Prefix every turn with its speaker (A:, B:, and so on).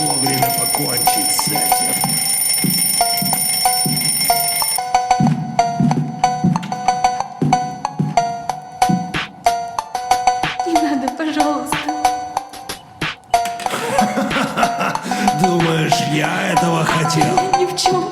A: Пришло время покончить с этим.
B: Не надо, пожалуйста.
A: Думаешь, я этого хотел?
B: Я ни в чем